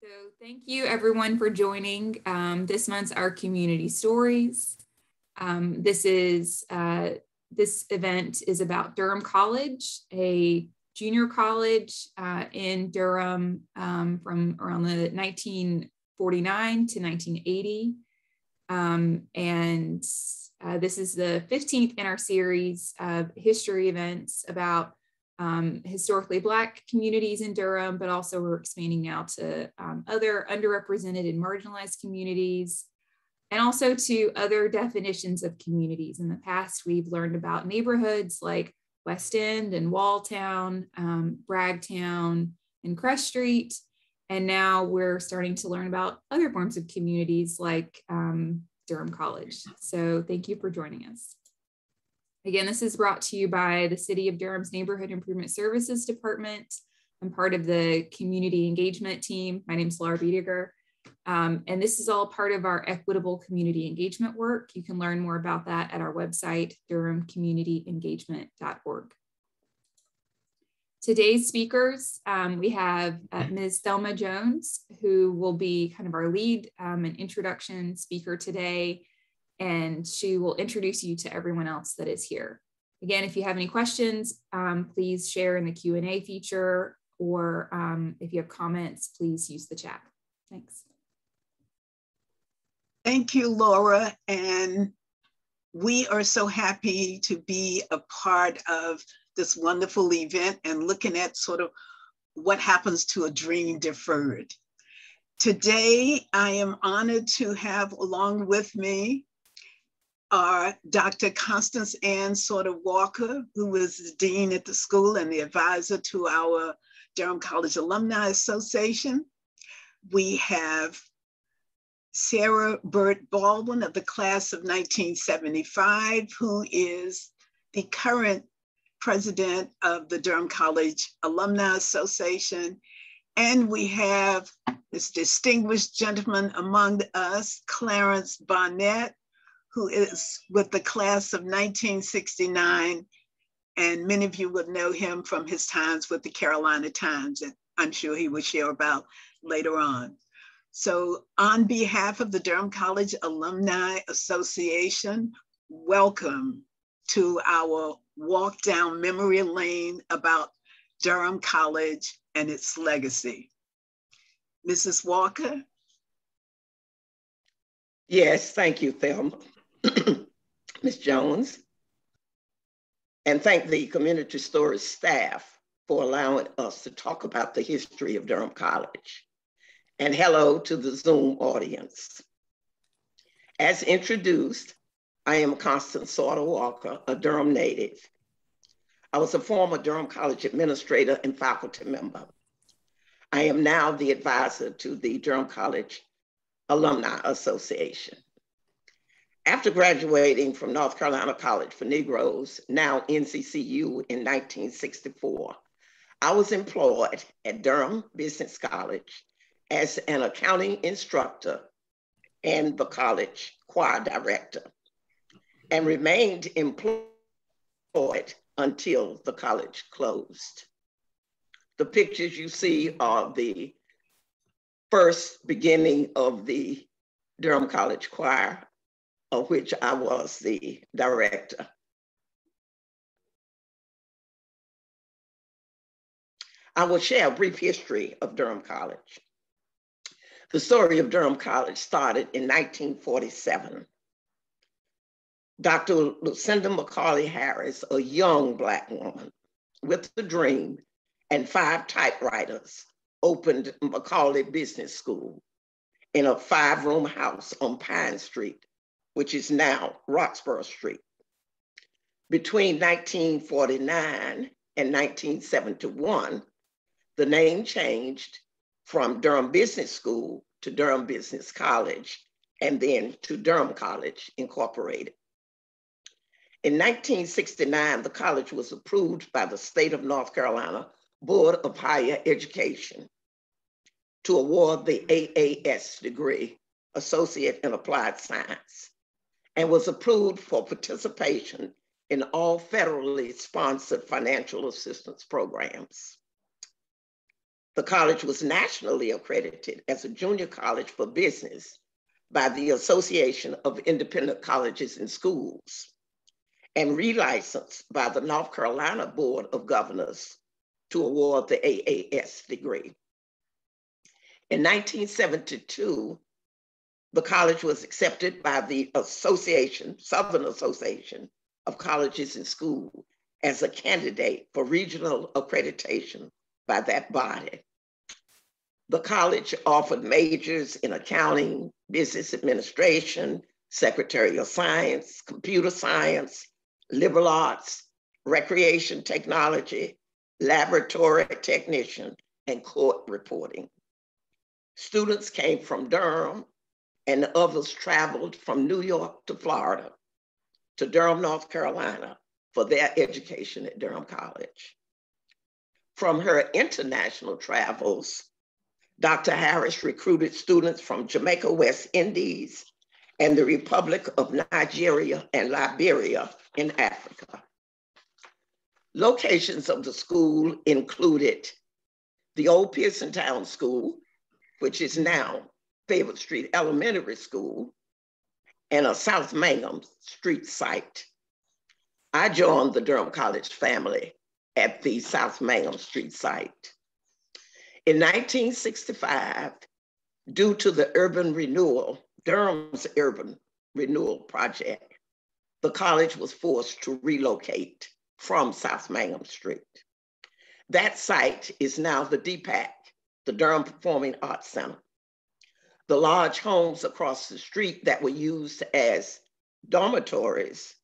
So thank you everyone for joining this month's Our Community Stories. This event is about Durham College, a junior college in Durham from around the 1949 to 1980. This is the 15th in our series of history events about historically Black communities in Durham, but also we're expanding now to other underrepresented and marginalized communities, and also to other definitions of communities. In the past, we've learned about neighborhoods like West End and Walltown, Bragtown, and Crest Street. And now we're starting to learn about other forms of communities like Durham College. So thank you for joining us. Again, this is brought to you by the City of Durham's Neighborhood Improvement Services Department. I'm part of the community engagement team. My name is Laura Biediger. And this is all part of our equitable community engagement work. You can learn more about that at our website, durhamcommunityengagement.org. Today's speakers, we have Ms. Thelma Jones, who will be kind of our lead and introduction speaker today. And she will introduce you to everyone else that is here. Again, if you have any questions, please share in the Q&A feature, or if you have comments, please use the chat. Thanks. Thank you, Laura. And we are so happy to be a part of this wonderful event and looking at sort of what happens to a dream deferred. Today, I am honored to have along with me Dr. Constance Ann Sorter Walker, who is the dean at the school and the advisor to our Durham College Alumni Association. We have Sarah Burt Baldwin of the class of 1975, who is the current president of the Durham College Alumni Association. And we have this distinguished gentleman among us, Clarence Barnett, who is with the class of 1969. And many of you would know him from his times with the Carolina Times, that I'm sure he will share about later on. So on behalf of the Durham College Alumni Association, welcome to our walk down memory lane about Durham College and its legacy. Mrs. Walker? Yes, thank you, Thelma. Ms. Jones, and thank the Community Stories staff for allowing us to talk about the history of Durham College. And hello to the Zoom audience. As introduced, I am Constance Sorter Walker, a Durham native. I was a former Durham College administrator and faculty member. I am now the advisor to the Durham College Alumni Association. After graduating from North Carolina College for Negroes, now NCCU, in 1964, I was employed at Durham Business College as an accounting instructor and the college choir director, and remained employed until the college closed. The pictures you see are the first beginning of the Durham College choir, of which I was the director. I will share a brief history of Durham College. The story of Durham College started in 1947. Dr. Lucinda McCauley Harris, a young Black woman with a dream and 5 typewriters, opened McCauley Business School in a 5-room house on Pine Street, which is now Roxborough Street. Between 1949 and 1971, the name changed from Durham Business School to Durham Business College, and then to Durham College Incorporated. In 1969, the college was approved by the State of North Carolina Board of Higher Education to award the AAS degree, Associate in Applied Science, and was approved for participation in all federally sponsored financial assistance programs. The college was nationally accredited as a junior college for business by the Association of Independent Colleges and Schools, and relicensed by the North Carolina Board of Governors to award the AAS degree. In 1972, the college was accepted by the Southern Association of Colleges and Schools as a candidate for regional accreditation by that body. The college offered majors in accounting, business administration, secretarial science, computer science, liberal arts, recreation technology, laboratory technician, and court reporting. Students came from Durham, and others traveled from New York to Florida to Durham, North Carolina for their education at Durham College. From her international travels, Dr. Harris recruited students from Jamaica, West Indies, and the Republic of Nigeria and Liberia in Africa. Locations of the school included the old Pearson Town School, which is now Favorite Street Elementary School, and a South Mangum Street site. I joined the Durham College family at the South Mangum Street site. In 1965, due to the urban renewal, Durham's urban renewal project, the college was forced to relocate from South Mangum Street. That site is now the DPAC, the Durham Performing Arts Center. The large homes across the street that were used as dormitories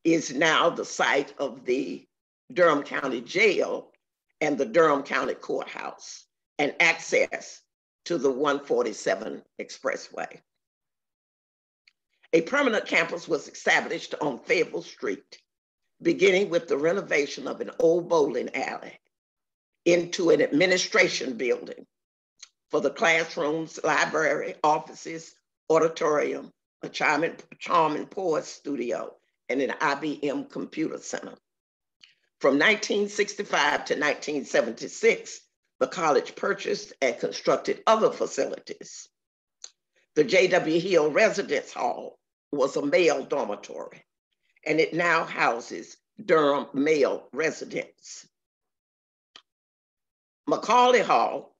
is now the site of the Durham County Jail and the Durham County Courthouse, and access to the 147 Expressway. A permanent campus was established on Fayetteville Street, beginning with the renovation of an old bowling alley into an administration building for the classrooms, library, offices, auditorium, a Charm and Poise studio, and an IBM computer center. From 1965 to 1976, the college purchased and constructed other facilities. The J.W. Hill Residence Hall was a male dormitory, and it now houses Durham male residents. Macaulay Hall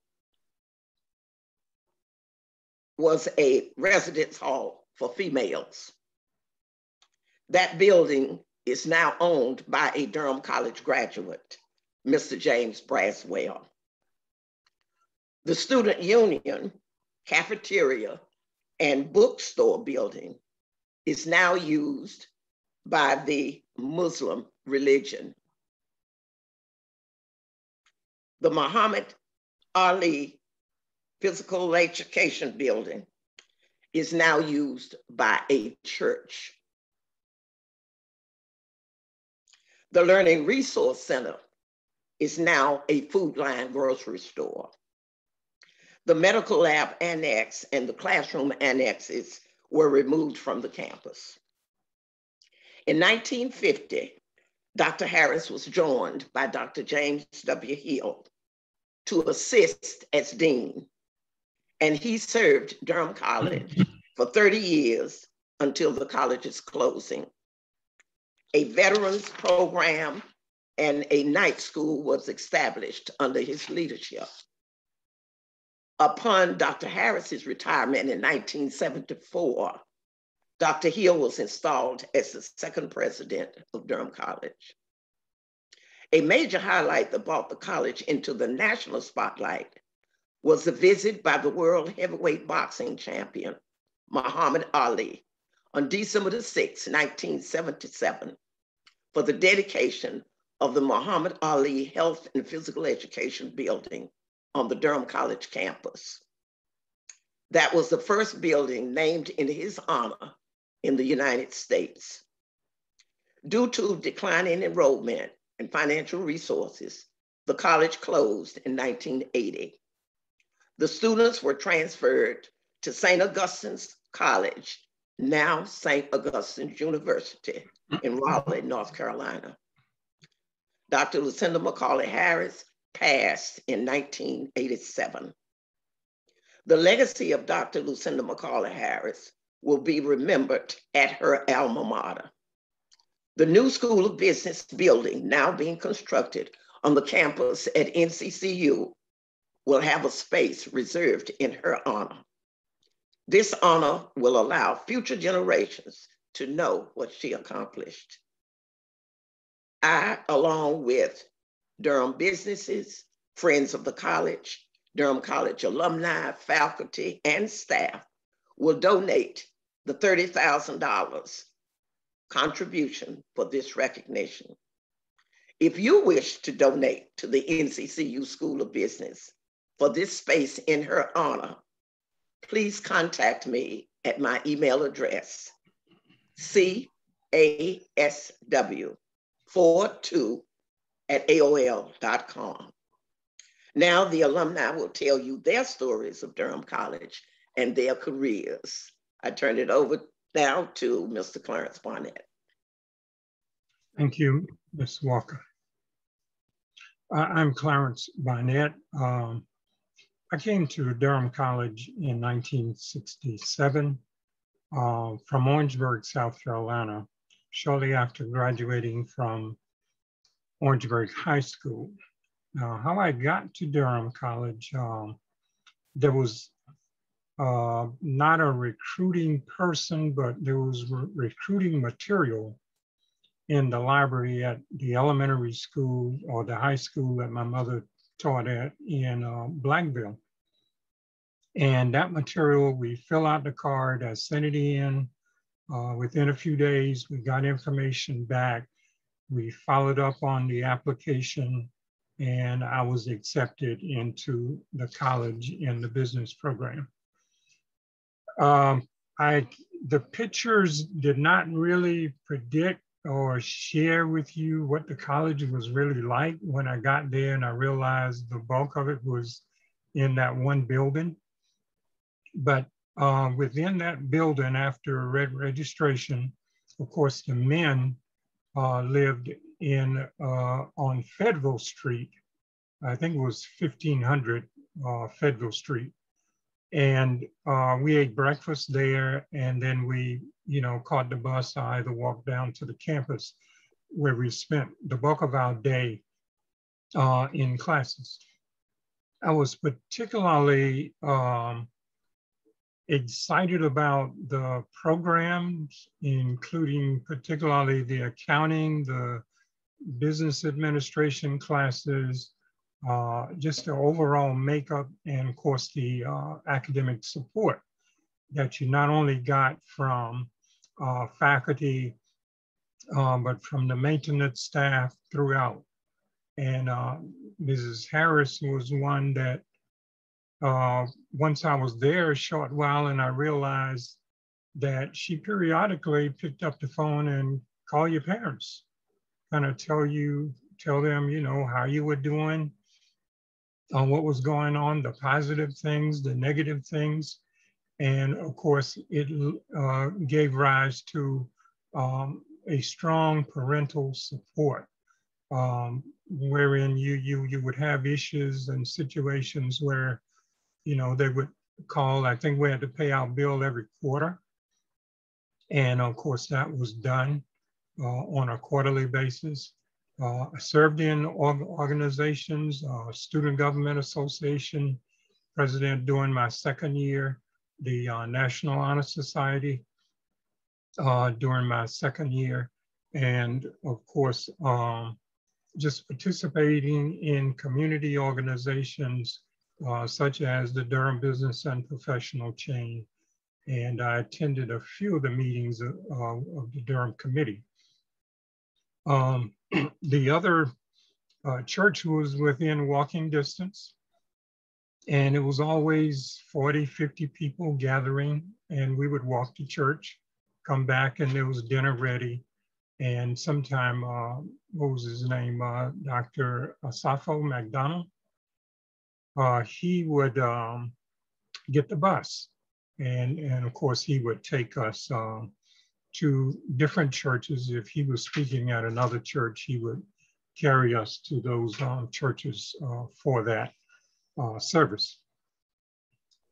was a residence hall for females. That building is now owned by a Durham College graduate, Mr. James Braswell. The Student Union, cafeteria, and bookstore building is now used by the Muslim religion. The Muhammad Ali Physical Education Building is now used by a church. The Learning Resource Center is now a Food Line grocery store. The medical lab annex and the classroom annexes were removed from the campus. In 1950, Dr. Harris was joined by Dr. James W. Hill to assist as dean, and he served Durham College for 30 years until the college's closing. A veterans program and a night school was established under his leadership. Upon Dr. Harris's retirement in 1974, Dr. Hill was installed as the second president of Durham College. A major highlight that brought the college into the national spotlight was the visit by the world heavyweight boxing champion, Muhammad Ali, on December the 6th, 1977, for the dedication of the Muhammad Ali Health and Physical Education Building on the Durham College campus. That was the first building named in his honor in the United States. Due to declining enrollment and financial resources, the college closed in 1980. The students were transferred to St. Augustine's College, now St. Augustine's University in Raleigh, North Carolina. Dr. Lucinda Macaulay Harris passed in 1987. The legacy of Dr. Lucinda McCauley Harris will be remembered at her alma mater. The new School of Business building now being constructed on the campus at NCCU will have a space reserved in her honor. This honor will allow future generations to know what she accomplished. I, along with Durham businesses, friends of the college, Durham College alumni, faculty, and staff, will donate the $30,000 contribution for this recognition. If you wish to donate to the NCCU School of Business for this space in her honor, please contact me at my email address, casw42@aol.com. Now the alumni will tell you their stories of Durham College and their careers. I turn it over now to Mr. Clarence Barnett. Thank you, Ms. Walker. I'm Clarence Barnett. I came to Durham College in 1967 from Orangeburg, South Carolina, shortly after graduating from Orangeburg High School. Now, how I got to Durham College, there was not a recruiting person, but there was recruiting material in the library at the elementary school or the high school that my mother taught at in Blackville. And that material, we fill out the card, I sent it in. Within a few days, we got information back. We followed up on the application, and I was accepted into the college in the business program. The pictures did not really predict or share with you what the college was really like when I got there, and I realized the bulk of it was in that one building. But within that building, after registration, of course, the men lived in on Fayetteville Street. I think it was 1500 Fayetteville Street. And we ate breakfast there, and then we, caught the bus, either walked down to the campus where we spent the bulk of our day in classes. I was particularly excited about the programs, including particularly the accounting, the business administration classes, just the overall makeup, and of course the academic support that you not only got from faculty, but from the maintenance staff throughout. And Mrs. Harris was one that once I was there a short while, and I realized that she periodically picked up the phone and called your parents, kind of tell them, how you were doing, what was going on, the positive things, the negative things. And of course, it gave rise to a strong parental support, wherein you would have issues and situations where, they would call. I think we had to pay our bill every quarter. And of course, that was done on a quarterly basis. I served in organizations, Student Government Association president during my second year, the National Honor Society during my second year, and of course, just participating in community organizations such as the Durham Business and Professional Chain. And I attended a few of the meetings of the Durham Committee. The other church was within walking distance, and it was always 40, 50 people gathering, and we would walk to church, come back, and there was dinner ready. And sometime, what was his name? Dr. Asafo McDonald. He would get the bus, and of course he would take us to different churches. If he was speaking at another church, he would carry us to those churches for that service.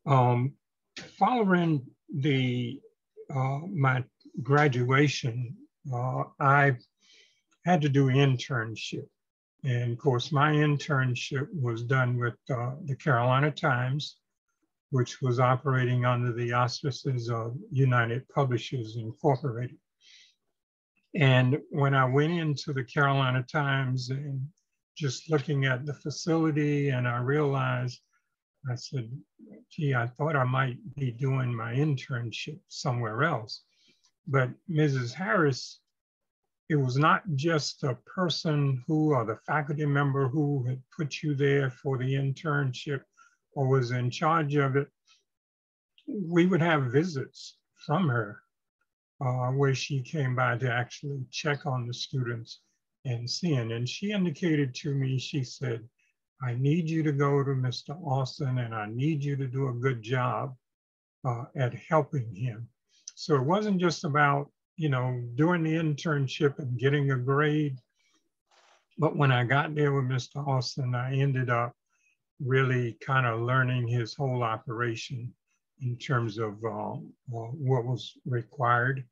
Following my graduation, I had to do internship. And of course, my internship was done with the Carolina Times, which was operating under the auspices of United Publishers Incorporated. And when I went into the Carolina Times and just looking at the facility, and I realized, I said, gee, I thought I might be doing my internship somewhere else. But Mrs. Harris, it was not just a person who, or the faculty member who had put you there for the internship or was in charge of it. We would have visits from her where she came by to actually check on the students and seeing. And she indicated to me, she said, I need you to go to Mr. Austin and I need you to do a good job at helping him. So it wasn't just about, you know, doing the internship and getting a grade. But when I got there with Mr. Austin, I ended up really kind of learning his whole operation in terms of what was required,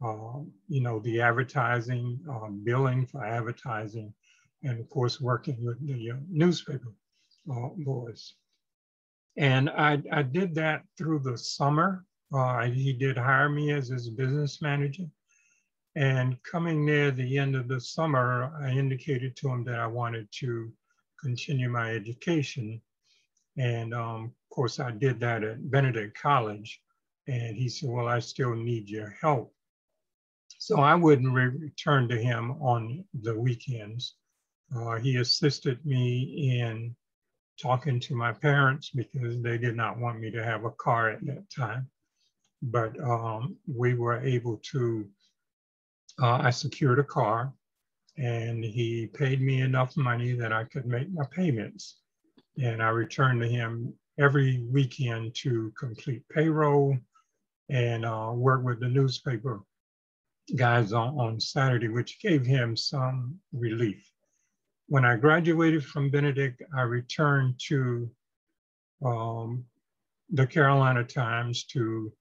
you know, the advertising, billing for advertising, and of course, working with the newspaper boys. And I did that through the summer. He did hire me as his business manager. And coming near the end of the summer, I indicated to him that I wanted to continue my education. And of course, I did that at Benedict College. And he said, well, I still need your help. So I wouldn't return to him on the weekends. He assisted me in talking to my parents because they did not want me to have a car at that time. But we were able to, I secured a car and he paid me enough money that I could make my payments. And I returned to him every weekend to complete payroll and work with the newspaper guys on Saturday, which gave him some relief. When I graduated from Benedict, I returned to the Carolina Times to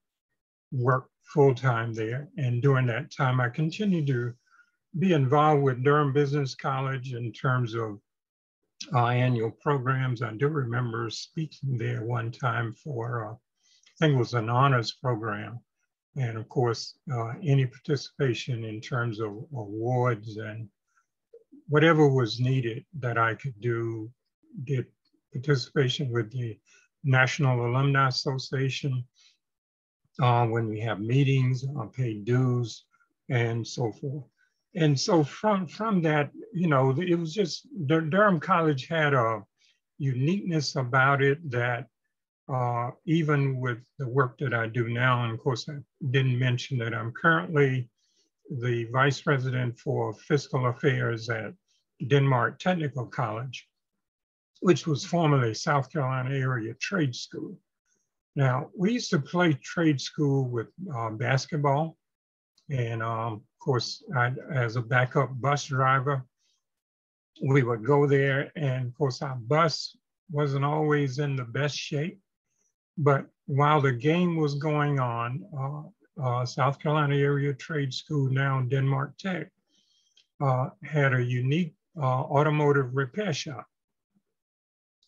work full-time there. And during that time, I continued to be involved with Durham Business College in terms of annual programs. I do remember speaking there one time for, I think it was an honors program. And of course, any participation in terms of awards and whatever was needed that I could do, did participation with the National Alumni Association when we have meetings, paid dues, and so forth. And so from that, you know, it was just, Durham College had a uniqueness about it that even with the work that I do now, and of course I didn't mention that I'm currently the Vice President for Fiscal Affairs at Denmark Technical College, which was formerly South Carolina Area Trade School. Now, we used to play trade school with basketball. And of course, as a backup bus driver, we would go there. And of course, our bus wasn't always in the best shape. But while the game was going on, South Carolina Area Trade School, now Denmark Tech, had a unique automotive repair shop.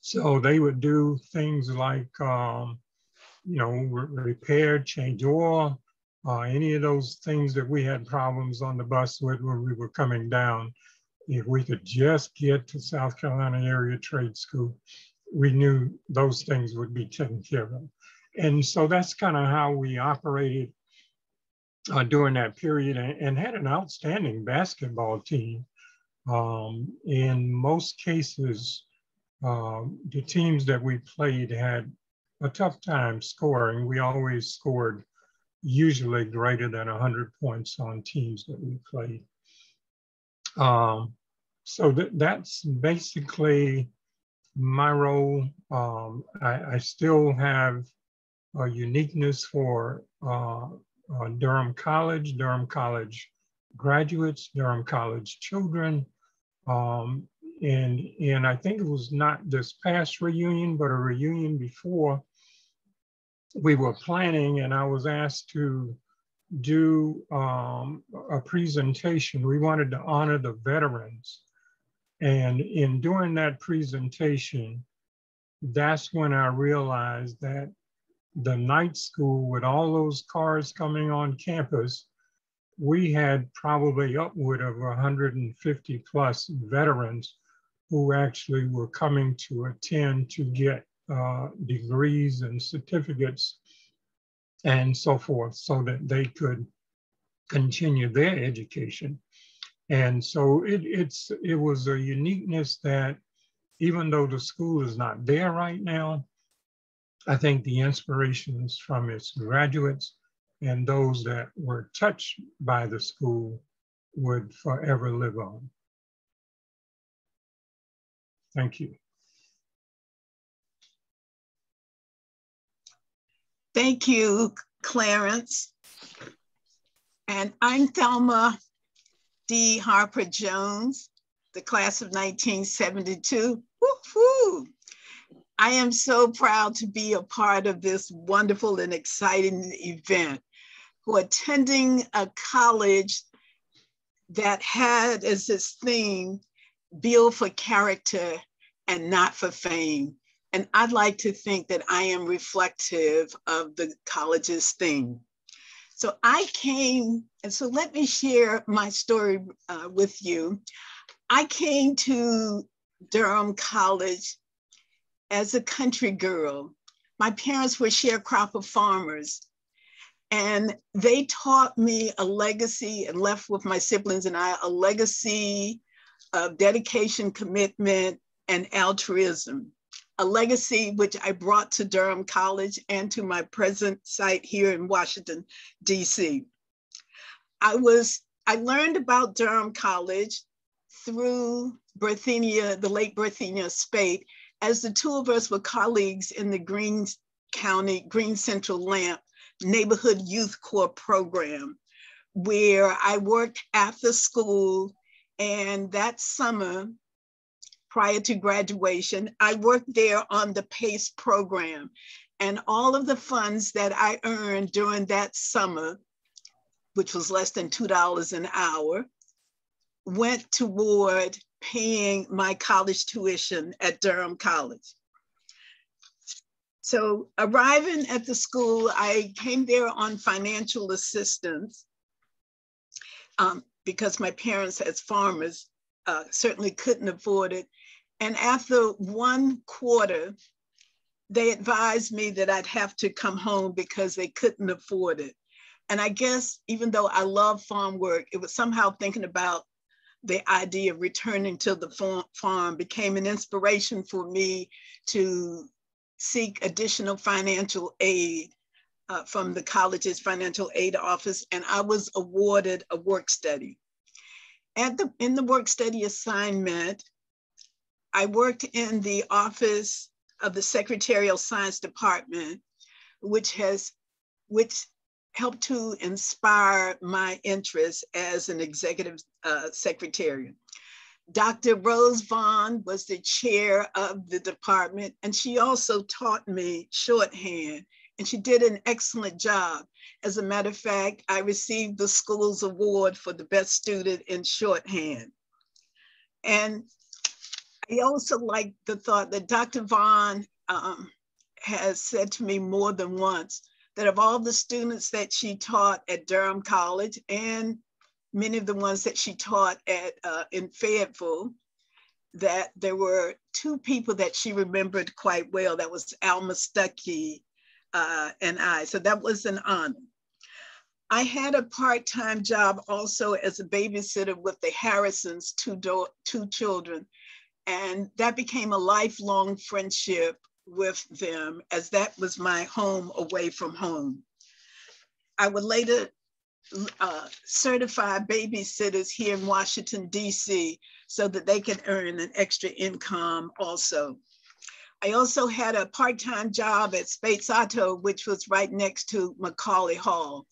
So they would do things like, you know, repair, change oil, any of those things that we had problems on the bus with when we were coming down. If we could just get to South Carolina Area Trade School, we knew those things would be taken care of. And so that's kind of how we operated during that period, and had an outstanding basketball team. In most cases, the teams that we played had a tough time scoring. We always scored usually greater than 100 points on teams that we played. So that's basically my role. I still have a uniqueness for Durham College graduates, Durham College children, And I think it was not this past reunion, but a reunion before, we were planning, and I was asked to do a presentation. We wanted to honor the veterans. And in doing that presentation, that's when I realized that the night school, with all those cars coming on campus, we had probably upward of 150 plus veterans who actually were coming to attend to get degrees and certificates and so forth, so that they could continue their education. And so it was a uniqueness that, even though the school is not there right now, I think the inspirations from its graduates and those that were touched by the school would forever live on. Thank you. Thank you, Clarence. And I'm Thelma D. Harper Jones, the class of 1972. Woo-hoo! I am so proud to be a part of this wonderful and exciting event. Who attending a college that had as its theme, build for character and not for fame. And I'd like to think that I am reflective of the college's theme. So I came, and so let me share my story with you. I came to Durham College as a country girl. My parents were sharecropper farmers, and they taught me a legacy and left with my siblings and I a legacy of dedication, commitment, and altruism. A legacy which I brought to Durham College and to my present site here in Washington, DC. I learned about Durham College through Berthenia, the late Berthenia Spate, as the two of us were colleagues in the Greene Central LAMP Neighborhood Youth Corps program, where I worked after school. And that summer, prior to graduation, I worked there on the PACE program. And all of the funds that I earned during that summer, which was less than $2 an hour, went toward paying my college tuition at Durham College. So arriving at the school, I came there on financial assistance because my parents as farmers certainly couldn't afford it. And after one quarter, they advised me that I'd have to come home because they couldn't afford it. And I guess even though I love farm work, it was somehow thinking about the idea of returning to the farm became an inspiration for me to seek additional financial aid from the college's financial aid office, and I was awarded a work study. In the work study assignment, I worked in the office of the Secretarial Science Department, which helped to inspire my interest as an executive secretary. Dr. Rose Vaughn was the chair of the department, and she also taught me shorthand, and she did an excellent job. As a matter of fact, I received the school's award for the best student in shorthand. And I also like the thought that Dr. Vaughn has said to me more than once, that of all the students that she taught at Durham College and many of the ones that she taught in Fayetteville, that there were two people that she remembered quite well. That was Alma Stuckey and I, so that was an honor. I had a part-time job also as a babysitter with the Harrisons, two children, and that became a lifelong friendship with them, as that was my home away from home. I would later certify babysitters here in Washington, DC, so that they can earn an extra income also. I also had a part-time job at Spates Auto, which was right next to Macaulay Hall.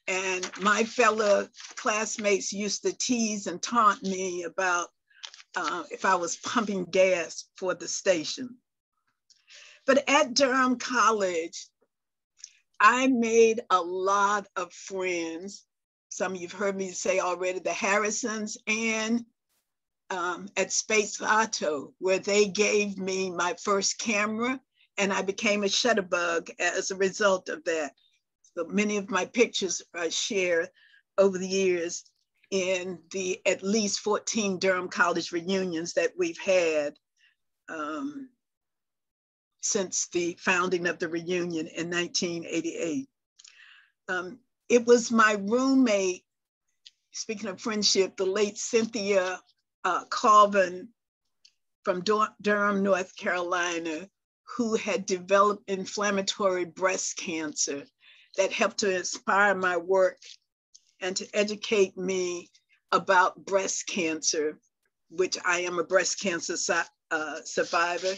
And my fellow classmates used to tease and taunt me about if I was pumping gas for the station. But at Durham College, I made a lot of friends. Some of you've heard me say already, the Harrisons, and at Space Auto, where they gave me my first camera, and I became a shutterbug as a result of that. So many of my pictures I share over the years in the at least 14 Durham College reunions that we've had since the founding of the reunion in 1988. It was my roommate, speaking of friendship, the late Cynthia Colvin from Durham, North Carolina, who had developed inflammatory breast cancer that helped to inspire my work and to educate me about breast cancer, which I am a breast cancer survivor,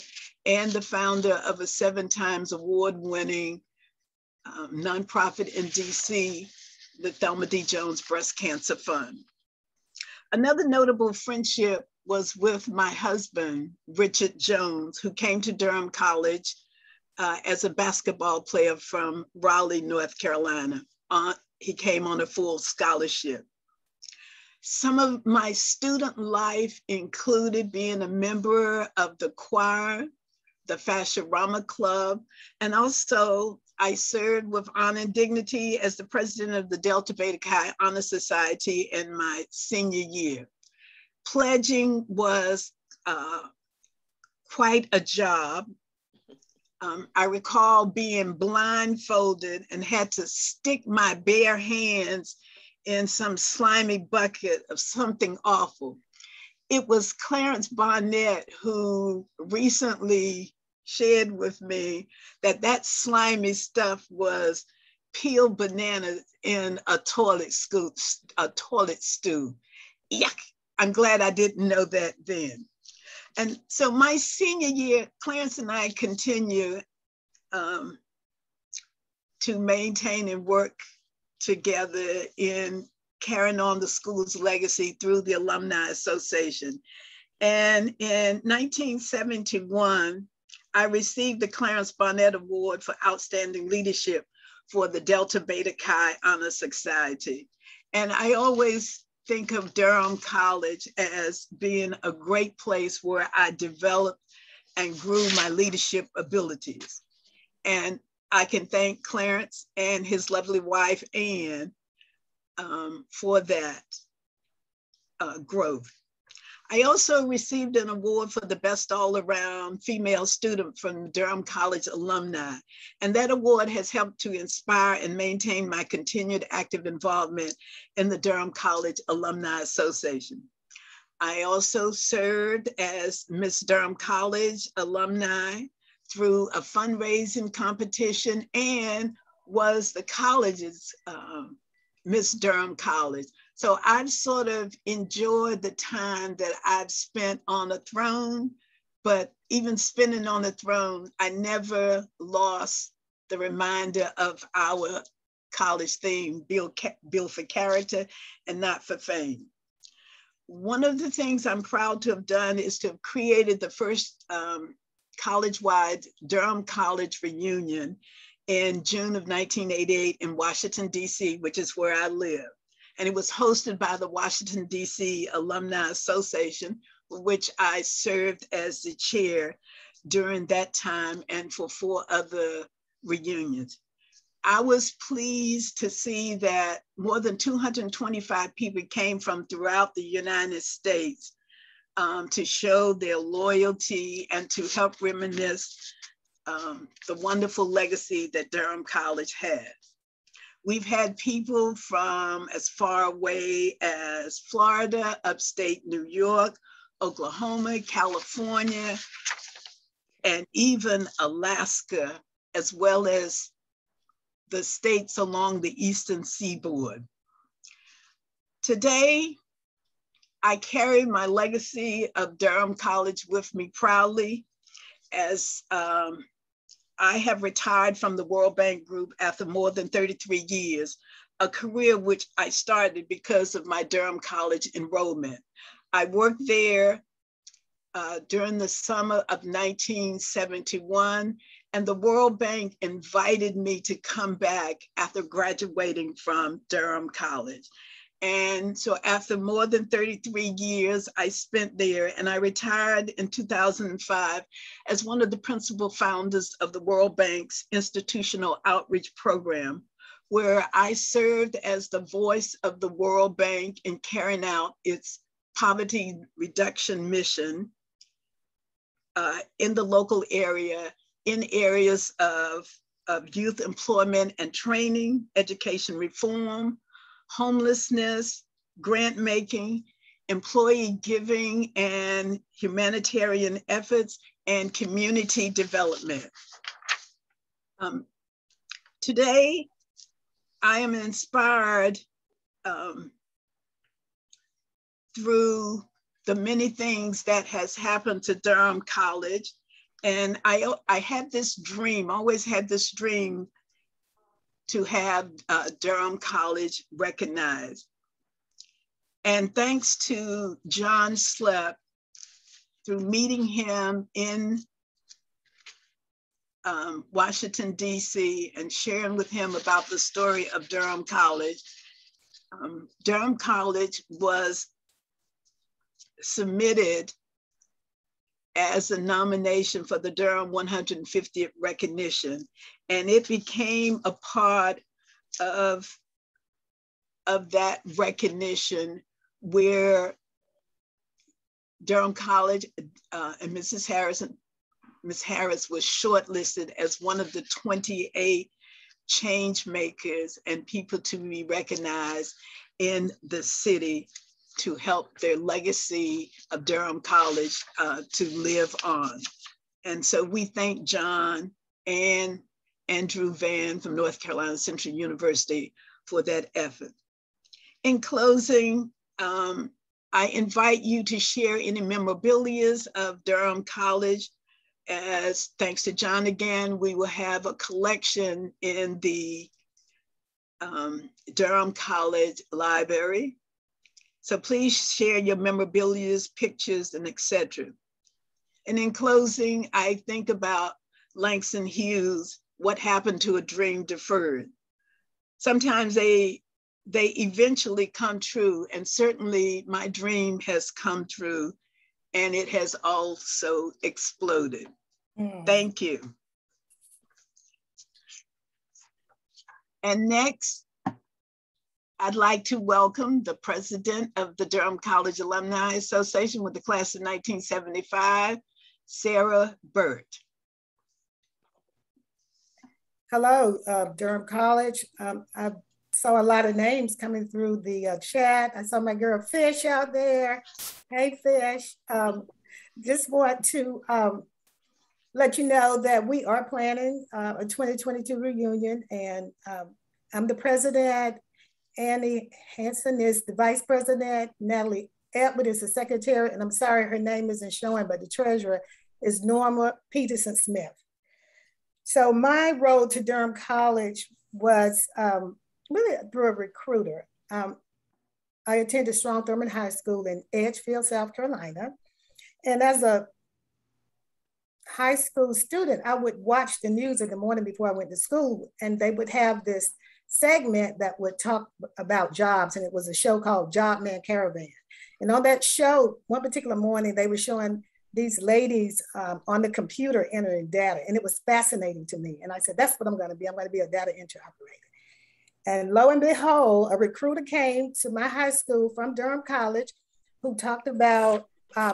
and the founder of a 7 times award-winning nonprofit in DC, the Thelma D. Jones Breast Cancer Fund. Another notable friendship was with my husband, Richard Jones, who came to Durham College as a basketball player from Raleigh, North Carolina. He came on a full scholarship. Some of my student life included being a member of the choir, the Fascia-Rama Club, and also I served with honor and dignity as the president of the Delta Beta Chi Honor Society in my senior year. Pledging was quite a job. I recall being blindfolded and had to stick my bare hands in some slimy bucket of something awful. It was Clarence Barnett who recently shared with me that that slimy stuff was peeled bananas in a toilet stew. Yuck, I'm glad I didn't know that then. And so my senior year, Clarence and I continue to maintain and work together in carrying on the school's legacy through the Alumni Association. And in 1971, I received the Clarence Barnett Award for Outstanding Leadership for the Delta Beta Chi Honor Society. And I always think of Durham College as being a great place where I developed and grew my leadership abilities. And I can thank Clarence and his lovely wife, Ann, for that growth. I also received an award for the best all-around female student from Durham College alumni. And that award has helped to inspire and maintain my continued active involvement in the Durham College Alumni Association. I also served as Miss Durham College alumni through a fundraising competition and was the college's Miss Durham College. So I've sort of enjoyed the time that I've spent on a throne, but even spending on the throne, I never lost the reminder of our college theme, build for character and not for fame. One of the things I'm proud to have done is to have created the first college-wide Durham College reunion in June of 1988 in Washington, DC, which is where I live. And it was hosted by the Washington, DC Alumni Association, which I served as the chair during that time and for 4 other reunions. I was pleased to see that more than 225 people came from throughout the United States to show their loyalty and to help reminisce the wonderful legacy that Durham College has. We've had people from as far away as Florida, upstate New York, Oklahoma, California, and even Alaska, as well as the states along the eastern seaboard. Today, I carry my legacy of Durham College with me proudly as I have retired from the World Bank Group after more than 33 years, a career which I started because of my Durham College enrollment. I worked there during the summer of 1971, and the World Bank invited me to come back after graduating from Durham College. And so after more than 33 years, I spent there, and I retired in 2005 as one of the principal founders of the World Bank's Institutional Outreach Program, where I served as the voice of the World Bank in carrying out its poverty reduction mission in the local area, in areas of youth employment and training, education reform, homelessness, grant making, employee giving, and humanitarian efforts, and community development. Today, I am inspired through the many things that has happened to Durham College. And I had this dream, always had this dream to have Durham College recognized. And thanks to John Slepp, through meeting him in Washington, DC, and sharing with him about the story of Durham College, Durham College was submitted as a nomination for the Durham 150th recognition. And it became a part of that recognition where Durham College and Ms. Harris was shortlisted as one of the 28 change makers and people to be recognized in the city to help their legacy of Durham College to live on. And so we thank John and Andrew Vann from North Carolina Central University for that effort. In closing, I invite you to share any memorabilia of Durham College. As thanks to John again, we will have a collection in the Durham College Library. So please share your memorabilia, pictures, and etc. And in closing, I think about Langston Hughes, What Happened to a Dream Deferred. Sometimes they eventually come true, and certainly my dream has come true, and it has also exploded. Thank you. And next, I'd like to welcome the president of the Durham College Alumni Association with the class of 1975, Sarah Burt. Hello, Durham College. I saw a lot of names coming through the chat. I saw my girl Fish out there. Hey, Fish. Just want to let you know that we are planning a 2022 reunion, and I'm the president. Annie Hanson is the vice president. Natalie Edward is the secretary, and I'm sorry her name isn't showing, but the treasurer is Norma Peterson Smith. So my road to Durham College was really through a recruiter. I attended Strong Thurman High School in Edgefield, South Carolina. And as a high school student, I would watch the news in the morning before I went to school, and they would have this segment that would talk about jobs, and it was a show called Job Man Caravan. And on that show, one particular morning, they were showing these ladies on the computer entering data, and it was fascinating to me. And I said, that's what I'm gonna be. I'm gonna be a data entry operator. And lo and behold, a recruiter came to my high school from Durham College who talked about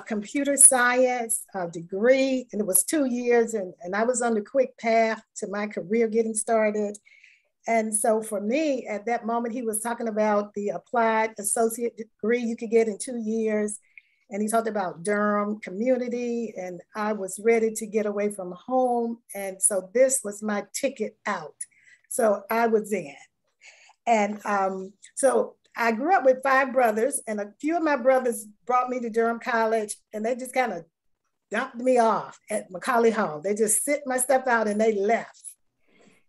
computer science degree, and it was 2 years, and I was on the quick path to my career getting started. And so for me, at that moment, he was talking about the applied associate degree you could get in 2 years. And he talked about Durham community, and I was ready to get away from home. And so this was my ticket out. So I was in. And so I grew up with 5 brothers, and a few of my brothers brought me to Durham College, and they just kind of dumped me off at Macaulay Hall. They just sit my stuff out and they left.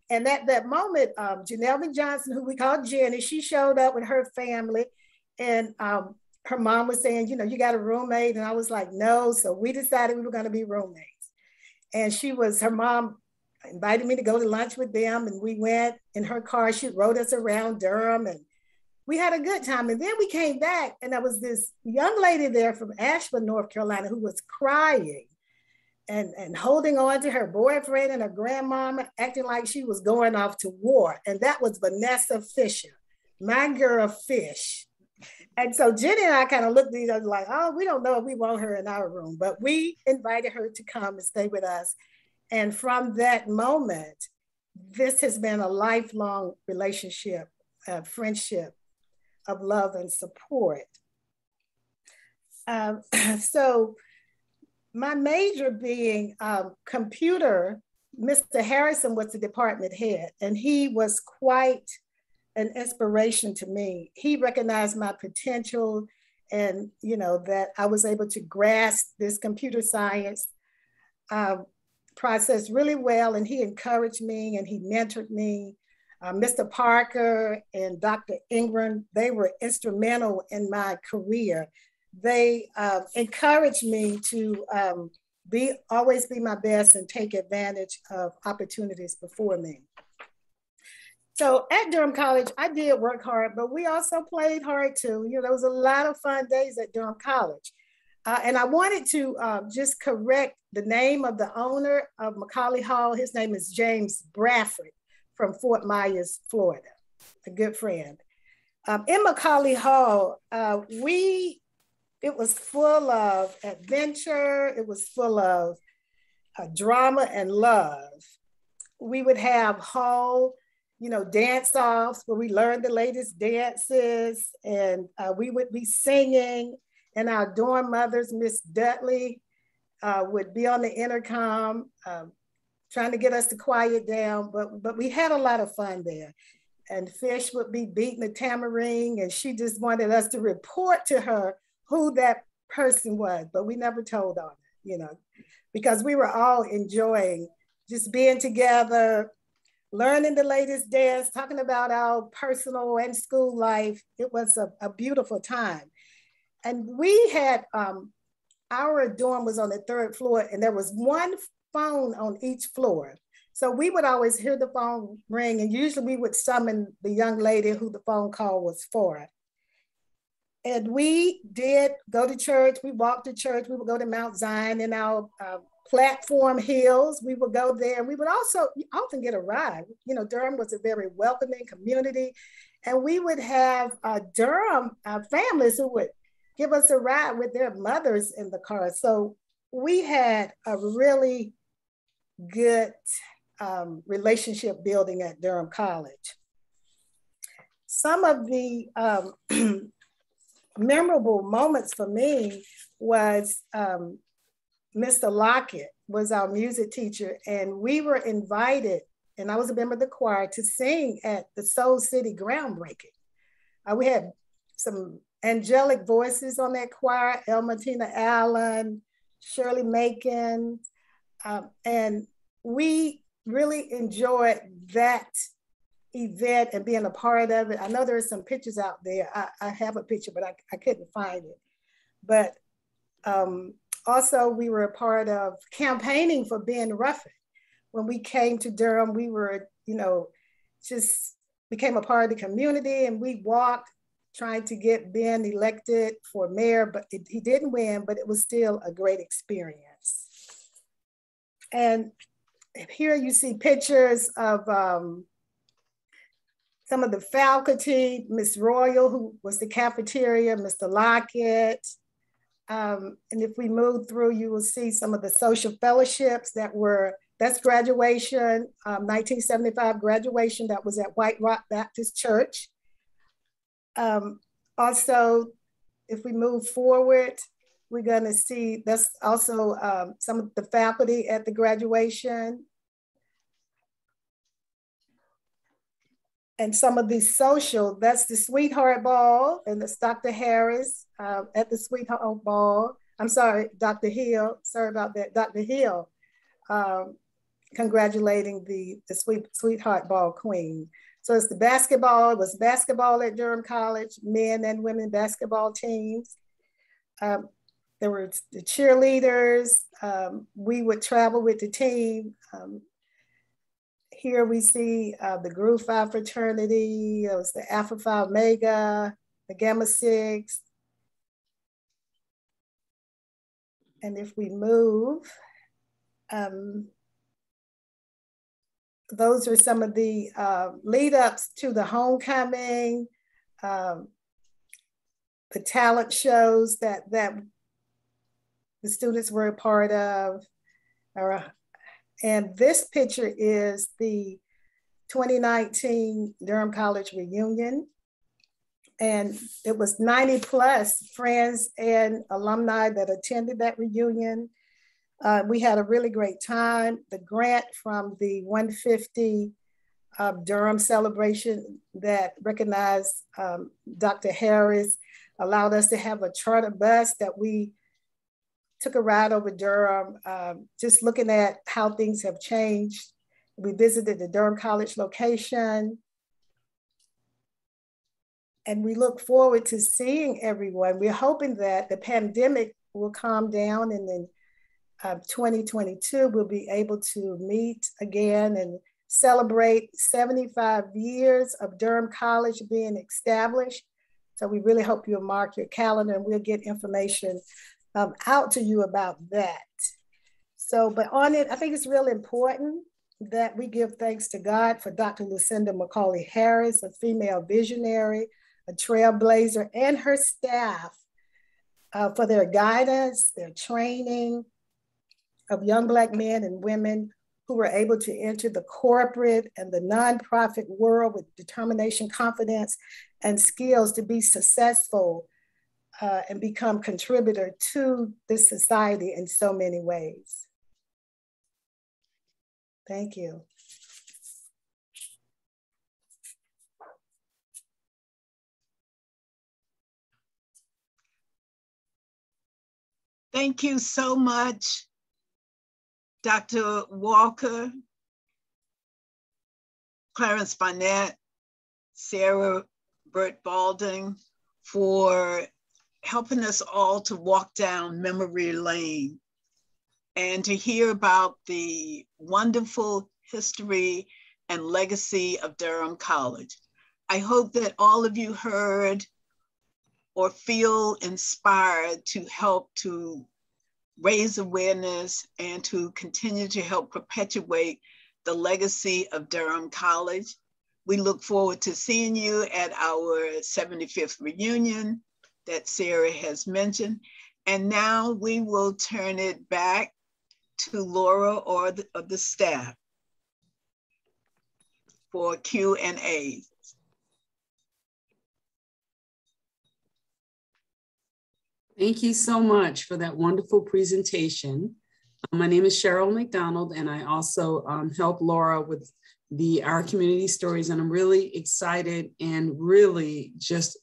And at that moment, Janelvin Johnson, who we called Jenny, she showed up with her family. And her mom was saying, you know, you got a roommate? And I was like, no. So we decided we were going to be roommates. And her mom invited me to go to lunch with them. And we went in her car. She rode us around Durham and we had a good time. And then we came back and there was this young lady there from Asheville, North Carolina, who was crying and holding on to her boyfriend and her grandmama, acting like she was going off to war. And that was Vanessa Fisher, my girl Fish. And so Jenny and I kind of looked at each other like, oh, we don't know if we want her in our room, but we invited her to come and stay with us. And from that moment, this has been a lifelong relationship, a friendship of love and support. So my major being computer, Mr. Harrison was the department head, and he was quite an inspiration to me. He recognized my potential and, you know, that I was able to grasp this computer science process really well. And he encouraged me and he mentored me. Mr. Parker and Dr. Ingram, they were instrumental in my career. They encouraged me to always be my best and take advantage of opportunities before me. So at Durham College, I did work hard, but we also played hard too. You know, there was a lot of fun days at Durham College. And I wanted to just correct the name of the owner of Macaulay Hall. His name is James Bradford from Fort Myers, Florida, a good friend. In Macaulay Hall, it was full of adventure. It was full of drama and love. We would have hall, you know, dance-offs where we learned the latest dances, and we would be singing, and our dorm mothers, Miss Dudley, would be on the intercom trying to get us to quiet down, but we had a lot of fun there. And Fish would be beating the tambourine, and she just wanted us to report to her who that person was, but we never told on her, you know, because we were all enjoying just being together, learning the latest dance, talking about our personal and school life. It was a beautiful time. And we had, our dorm was on the 3rd floor, and there was one phone on each floor. So we would always hear the phone ring, and usually we would summon the young lady who the phone call was for. And we did go to church. We walked to church. We would go to Mount Zion in our platform hills. We would go there. We would also often get a ride. You know, Durham was a very welcoming community. And we would have Durham families who would give us a ride with their mothers in the car. So we had a really good relationship building at Durham College. Some of the memorable moments for me was Mr. Lockett was our music teacher, and we were invited, and I was a member of the choir, to sing at the Soul City groundbreaking. We had some angelic voices on that choir, Elmatina Allen, Shirley Macon, and we really enjoyed that event and being a part of it. I know there's some pictures out there. I have a picture, but I couldn't find it. But also we were a part of campaigning for Ben Ruffin. When we came to Durham, we were, you know, just became a part of the community, and we walked trying to get Ben elected for mayor, but he didn't win, but it was still a great experience. And here you see pictures of some of the faculty, Miss Royal, who was the cafeteria, Mr. Lockett. And if we move through, you will see some of the social fellowships that's graduation, 1975 graduation that was at White Rock Baptist Church. Also, if we move forward, we're gonna see that's also some of the faculty at the graduation. And some of the social, that's the Sweetheart Ball, and that's Dr. Harris at the Sweetheart Ball. I'm sorry, Dr. Hill, sorry about that, Dr. Hill, congratulating the Sweetheart Ball Queen. So it's the basketball, it was basketball at Durham College, men and women basketball teams. There were the cheerleaders. We would travel with the team. Here we see the Group Phi fraternity. It was the Alpha Phi Omega, the Gamma Sig. And if we move, those are some of the lead ups to the homecoming, the talent shows that the students were a part of. And this picture is the 2019 Durham College reunion. And it was 90 plus friends and alumni that attended that reunion. We had a really great time. The grant from the 150 Durham celebration that recognized Dr. Harris allowed us to have a charter bus that we took a ride over Durham, just looking at how things have changed. We visited the Durham College location. And we look forward to seeing everyone. We're hoping that the pandemic will calm down, and then 2022 we'll be able to meet again and celebrate 75 years of Durham College being established. So we really hope you'll mark your calendar, and we'll get information out to you about that. So, but on it, I think it's really important that we give thanks to God for Dr. Lucinda McCauley Harris, a female visionary, a trailblazer, and her staff for their guidance, their training of young Black men and women who were able to enter the corporate and the nonprofit world with determination, confidence, and skills to be successful and become contributor to this society in so many ways. Thank you. Thank you so much, Dr. Walker, Clarence Barnett, Sarah Burt Balding, for helping us all to walk down memory lane and to hear about the wonderful history and legacy of Durham College. I hope that all of you heard or feel inspired to help to raise awareness and to continue to help perpetuate the legacy of Durham College. We look forward to seeing you at our 75th reunion that Sarah has mentioned. And now we will turn it back to Laura or the staff for Q&A. Thank you so much for that wonderful presentation. My name is Cheryl McDonald, and I also help Laura with our community stories. And I'm really excited and really just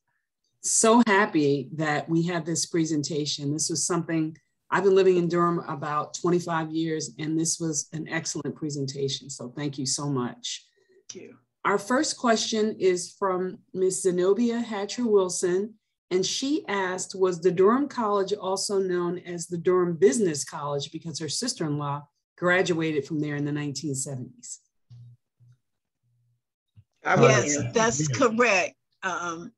so happy that we have this presentation. This was something, I've been living in Durham about 25 years, and this was an excellent presentation. So thank you so much. Thank you. Our first question is from Ms. Zenobia Hatcher Wilson. And she asked, was the Durham College also known as the Durham Business College because her sister-in-law graduated from there in the 1970s? Yes, that's correct. I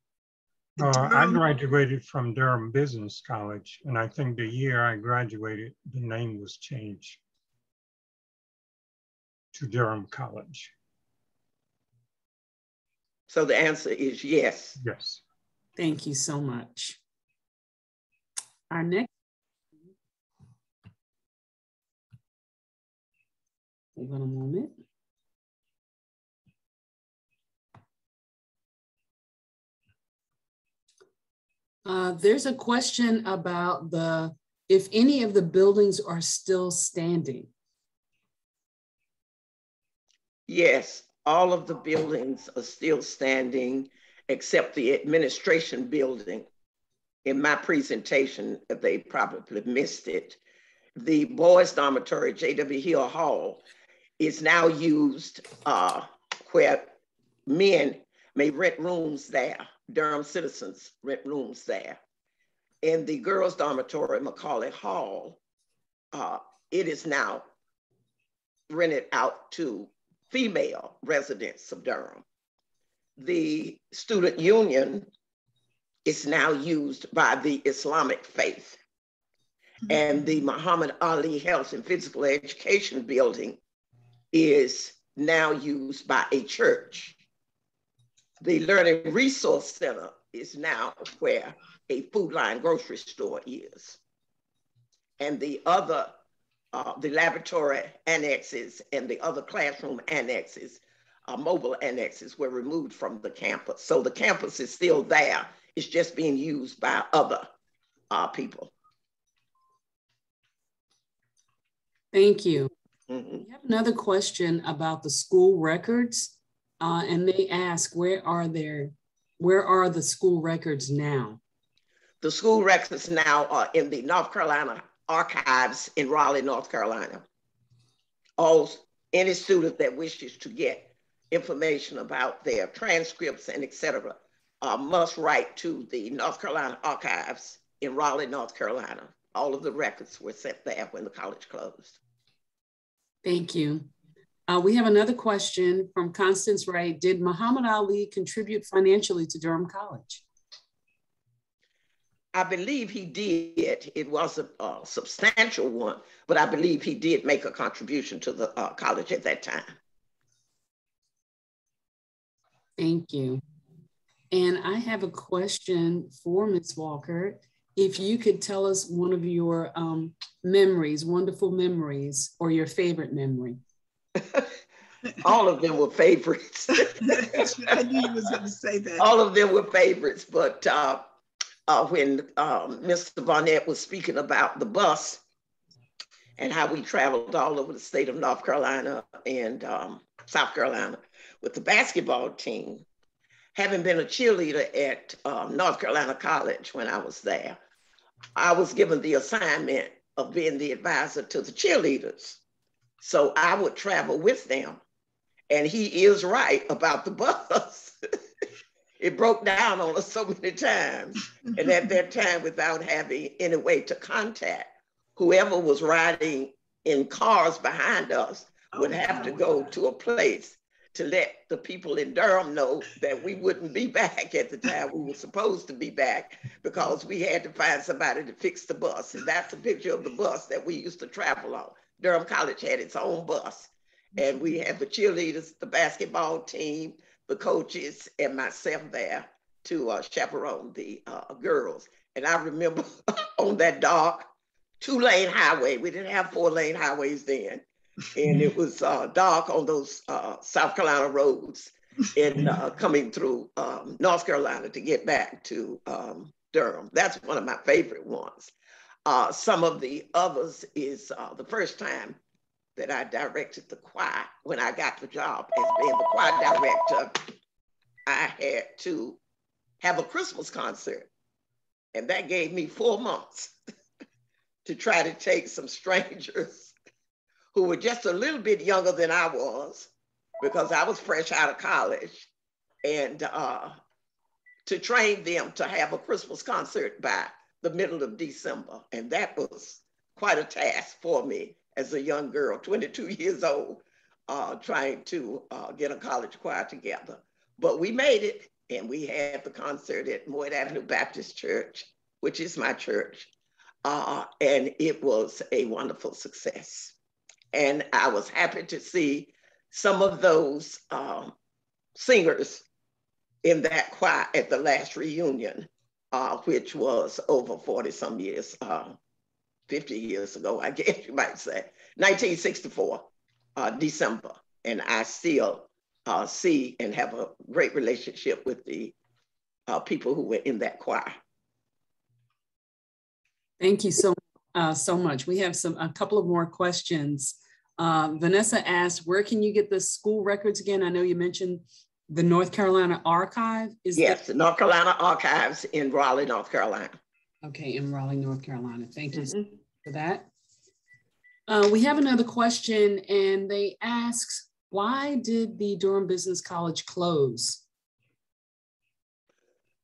graduated from Durham Business College, and I think the year I graduated, the name was changed to Durham College. So the answer is yes. Yes. Thank you so much. Our next, hold on a moment. There's a question about if any of the buildings are still standing. Yes, all of the buildings are still standing except the administration building. In my presentation, they probably missed it. The boys' dormitory, J.W. Hill Hall, is now used where men may rent rooms there. Durham citizens rent rooms there. In the girls' dormitory, Macaulay Hall, it is now rented out to female residents of Durham. The student union is now used by the Islamic faith. And the Muhammad Ali Health and Physical Education building is now used by a church. The Learning Resource Center is now where a Food Line grocery store is. And the other, the laboratory annexes and the other classroom annexes, mobile annexes, were removed from the campus. So the campus is still there. It's just being used by other people. Thank you. We have another question about the school records, and they ask, where are the school records now? The school records now are in the North Carolina archives in Raleigh, North Carolina. Any student that wishes to get information about their transcripts and et cetera must write to the North Carolina archives in Raleigh, North Carolina. All of the records were sent there when the college closed. Thank you. We have another question from Constance Wright. Did Muhammad Ali contribute financially to Durham College? I believe he did. It was a substantial one, but I believe he did make a contribution to the college at that time. Thank you. And I have a question for Ms. Walker. If you could tell us one of your memories, wonderful memories, or your favorite memory. All of them were favorites. I knew you was going to say that. All of them were favorites, but when Mr. Barnett was speaking about the bus and how we traveled all over the state of North Carolina and South Carolina with the basketball team, having been a cheerleader at North Carolina College when I was there, I was given the assignment of being the advisor to the cheerleaders. So I would travel with them. And he is right about the bus. It broke down on us so many times. And at that time, without having any way to contact, whoever was riding in cars behind us would have to go to a place to let the people in Durham know that we wouldn't be back at the time we were supposed to be back, because we had to find somebody to fix the bus. And that's a picture of the bus that we used to travel on. Durham College had its own bus. And we had the cheerleaders, the basketball team, the coaches, and myself there to chaperone the girls. And I remember on that dark 2-lane highway, we didn't have 4-lane highways then. And it was dark on those South Carolina roads and coming through North Carolina to get back to Durham. That's one of my favorite ones. Some of the others is the first time that I directed the choir. When I got the job as being the choir director, I had to have a Christmas concert. And that gave me 4 months to try to take some strangers who were just a little bit younger than I was, because I was fresh out of college, and to train them to have a Christmas concert by the middle of December. And that was quite a task for me as a young girl, 22 years old, trying to get a college choir together. But we made it, and we had the concert at Moyd Avenue Baptist Church, which is my church. And it was a wonderful success. And I was happy to see some of those singers in that choir at the last reunion, which was over 40 some years, 50 years ago, I guess you might say, 1964, December. And I still see and have a great relationship with the people who were in that choir. Thank you so much. We have a couple of more questions. Vanessa asked, where can you get the school records again? I know you mentioned the North Carolina Archive. Yes, the North Carolina Archives in Raleigh, North Carolina. Okay, in Raleigh, North Carolina. Thank you for that. We have another question, and they ask, Why did the Durham Business College close?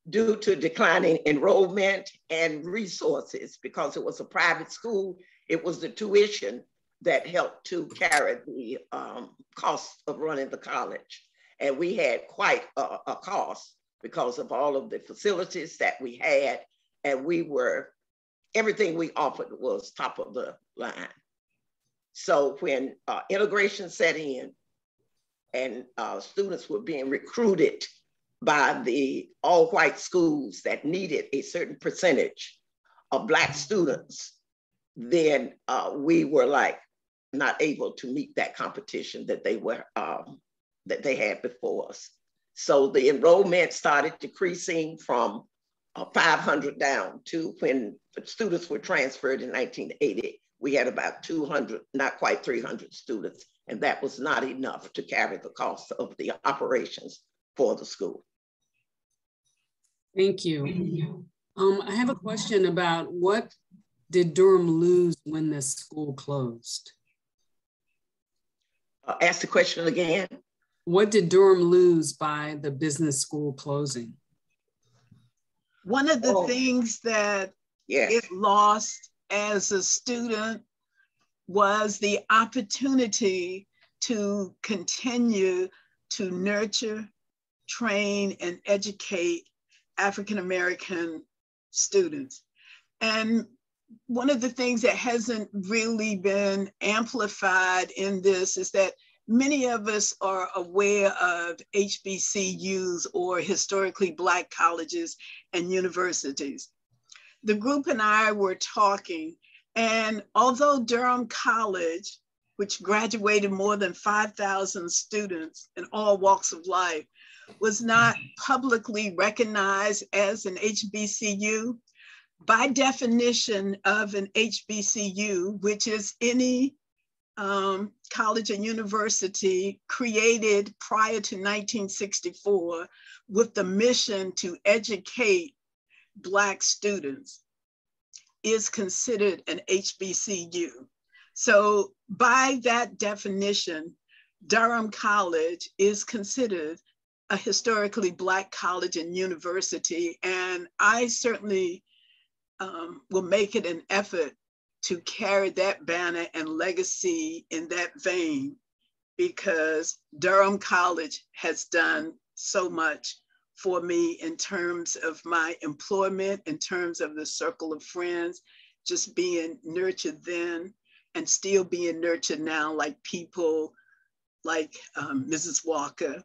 Due to declining enrollment and resources, because it was a private school, it was the tuition that helped to carry the cost of running the college. And we had quite a cost because of all of the facilities that we had, and everything we offered was top of the line. So when integration set in and students were being recruited by the all-white schools that needed a certain percentage of Black students, then we were like not able to meet that competition that they had before us. So the enrollment started decreasing from 500 down to, when students were transferred in 1980, we had about 200, not quite 300 students, and that was not enough to carry the cost of the operations for the school. Thank you. I have a question about what did Durham lose when the school closed? Ask the question again. What did Durham lose by the business school closing? One of the things that it lost as a student was the opportunity to continue to nurture, train, and educate African-American students. And one of the things that hasn't really been amplified in this is that many of us are aware of HBCUs, or historically Black colleges and universities. The group and I were talking, and although Durham College, which graduated more than 5,000 students in all walks of life, was not publicly recognized as an HBCU, by definition of an HBCU, which is any college and university created prior to 1964 with the mission to educate Black students, is considered an HBCU. So by that definition, Durham College is considered a historically Black college and university. And I certainly will make it an effort to carry that banner and legacy in that vein, because Durham College has done so much for me in terms of my employment, in terms of the circle of friends, just being nurtured then and still being nurtured now, like people like Mrs. Walker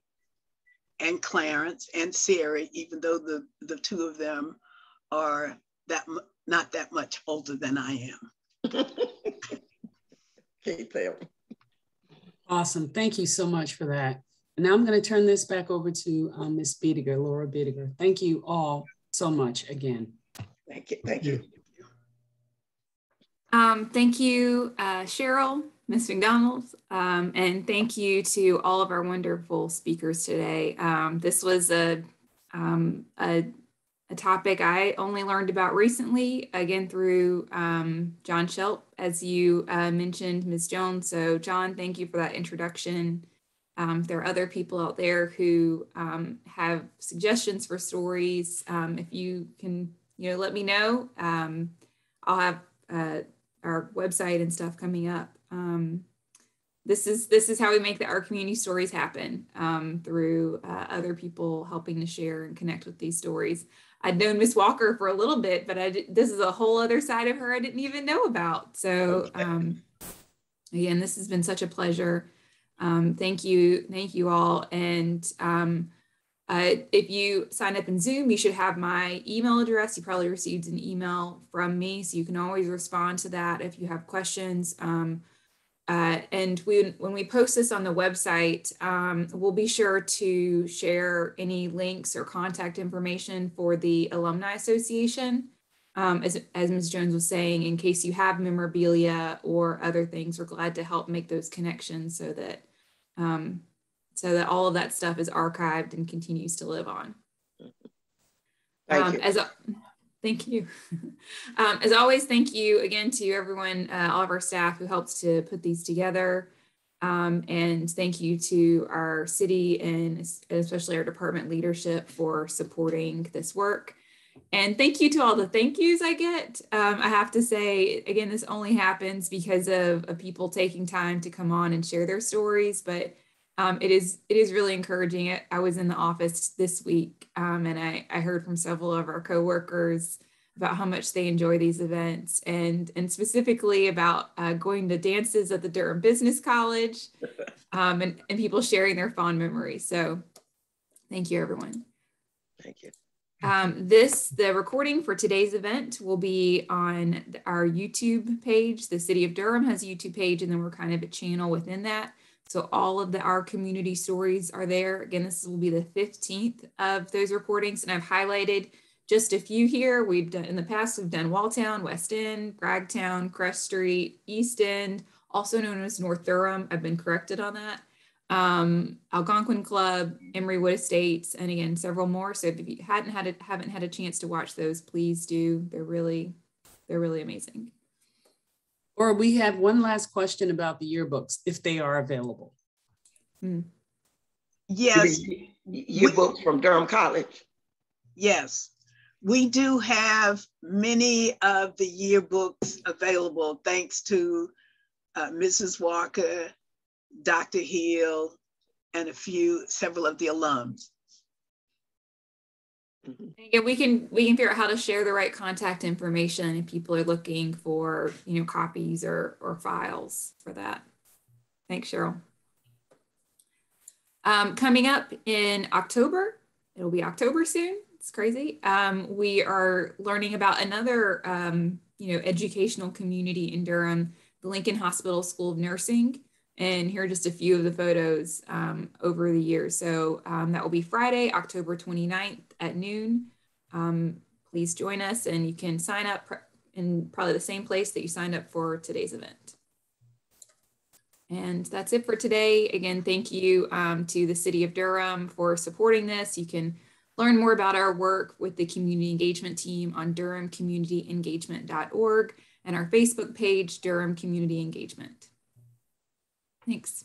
and Clarence and Sari, even though the two of them are not that much older than I am. Awesome. Thank you so much for that. And now I'm going to turn this back over to Ms. Biediger, Laura Biediger. Thank you all so much again. Thank you. Thank you. Thank you, Cheryl, Ms. McDonald, and thank you to all of our wonderful speakers today. This was a topic I only learned about recently, again, through John Shelp, as you mentioned, Ms. Jones. So John, thank you for that introduction. If there are other people out there who have suggestions for stories, if you can, let me know. I'll have our website and stuff coming up. This is how we make Our Community Stories happen, through other people helping to share and connect with these stories. I'd known Miss Walker for a little bit, but this is a whole other side of her I didn't even know about. So again, this has been such a pleasure. Thank you all. And if you sign up in Zoom, you should have my email address. You probably received an email from me, so you can always respond to that if you have questions. And when we post this on the website, we'll be sure to share any links or contact information for the Alumni Association. As Ms. Jones was saying, in case you have memorabilia or other things, we're glad to help make those connections so that all of that stuff is archived and continues to live on. Thank you. Thank you. As always, thank you again to everyone, all of our staff who helps to put these together. And thank you to our city and especially our department leadership for supporting this work. And thank you to all the thank yous I get. I have to say, again, this only happens because of people taking time to come on and share their stories, but it is really encouraging. I was in the office this week and I heard from several of our coworkers about how much they enjoy these events and specifically about going to dances at the Durham Business College and people sharing their fond memories. So thank you, everyone. Thank you. The recording for today's event will be on our YouTube page. The City of Durham has a YouTube page, and then we're kind of a channel within that. So all of our community stories are there. Again, this will be the 15th of those recordings, and I've highlighted just a few here. We've done in the past, we've done Walltown, West End, Bragtown, Crest Street, East End, also known as North Durham. I've been corrected on that. Algonquin Club, Emery Wood Estates, and again, several more. So if you haven't had a chance to watch those, please do. They're really amazing. Or we have one last question about the yearbooks, if they are available. Yes. Yearbooks from Durham College. Yes. We do have many of the yearbooks available thanks to Mrs. Walker, Dr. Hill, and several of the alums. Yeah, we can figure out how to share the right contact information if people are looking for copies or files for that. Thanks, Cheryl. Coming up in October, it'll be October soon. It's crazy. We are learning about another educational community in Durham, the Lincoln Hospital School of Nursing. And here are just a few of the photos over the years. So that will be Friday, October 29th at noon. Please join us, and you can sign up in probably the same place that you signed up for today's event. And that's it for today. Again, thank you to the City of Durham for supporting this. You can learn more about our work with the community engagement team on durhamcommunityengagement.org and our Facebook page, Durham Community Engagement. Thanks.